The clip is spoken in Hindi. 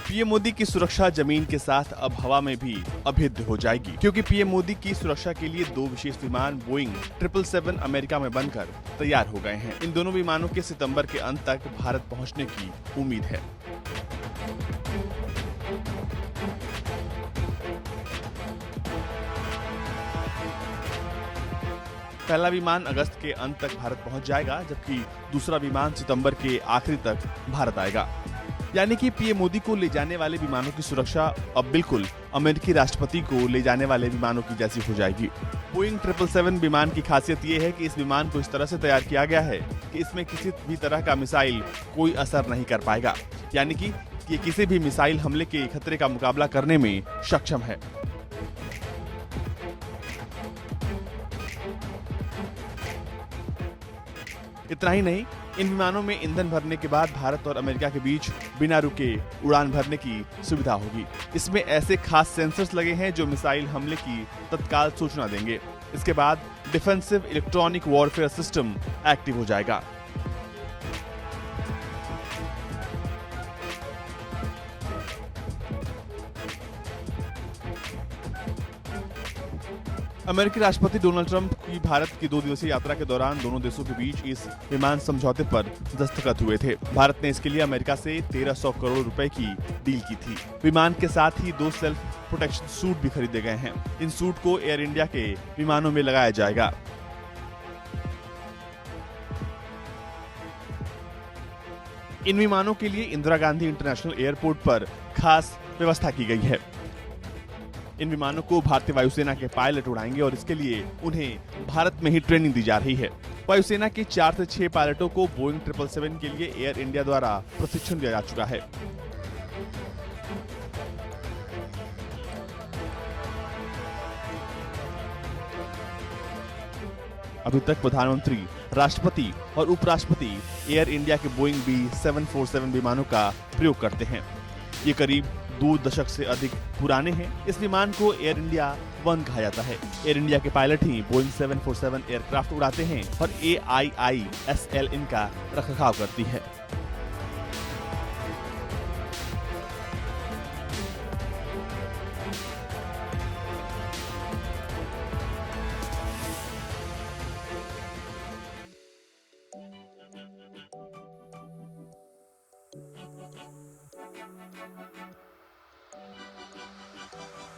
पीएम मोदी की सुरक्षा जमीन के साथ अब हवा में भी अभेद्य हो जाएगी, क्योंकि पीएम मोदी की सुरक्षा के लिए 2 विशेष विमान बोइंग 777 अमेरिका में बनकर तैयार हो गए हैं। इन दोनों विमानों के सितंबर के अंत तक भारत पहुंचने की उम्मीद है। पहला विमान अगस्त के अंत तक भारत पहुंच जाएगा, जबकि दूसरा विमान सितंबर के आखिरी तक भारत आएगा। यानी कि पीएम मोदी को ले जाने वाले विमानों की सुरक्षा अब बिल्कुल अमेरिकी राष्ट्रपति को ले जाने वाले विमानों की जैसी हो जाएगी। बोइंग 777 विमान की खासियत ये है कि इस विमान को इस तरह से तैयार किया गया है कि इसमें किसी भी तरह का मिसाइल कोई असर नहीं कर पाएगा, यानी कि ये किसी भी मिसाइल हमले के खतरे का मुकाबला करने में सक्षम है। इतना ही नहीं, इन विमानों में ईंधन भरने के बाद भारत और अमेरिका के बीच बिना रुके उड़ान भरने की सुविधा होगी। इसमें ऐसे खास सेंसर्स लगे हैं जो मिसाइल हमले की तत्काल सूचना देंगे। इसके बाद defensive electronic warfare system active हो जाएगा। अमेरिकी राष्ट्रपति डोनाल्ड ट्रंप की भारत की 2 दिवसीय यात्रा के दौरान दोनों देशों के बीच इस विमान समझौते पर दस्तखत हुए थे। भारत ने इसके लिए अमेरिका से 1300 करोड़ रुपए की डील की थी। विमान के साथ ही 2 सेल्फ प्रोटेक्शन सूट भी खरीदे गए हैं। इन सूट को एयर इंडिया के विमानों में लगाया जाएगा। इन विमानों के लिए इंदिरा गांधी इंटरनेशनल एयरपोर्ट पर खास व्यवस्था की गई है। इन विमानों को भारतीय वायुसेना के पायलट उड़ाएंगे और इसके लिए उन्हें भारत में ही ट्रेनिंग दी जा रही है। वायुसेना के 4 से 6 पायलटों को बोइंग 777 के लिए एयर इंडिया द्वारा प्रशिक्षण दिया जा चुका है। अभी तक प्रधानमंत्री, राष्ट्रपति और उपराष्ट्रपति एयर इंडिया के बोइंग B747 विमानों का प्रयोग करते हैं। ये करीब 2 दशक से अधिक पुराने हैं। इस विमान को एयर इंडिया 1 कहा जाता है। एयर इंडिया के पायलट ही बोइंग 747 एयरक्राफ्ट उड़ाते हैं और AIISL इनका रखरखाव करती है।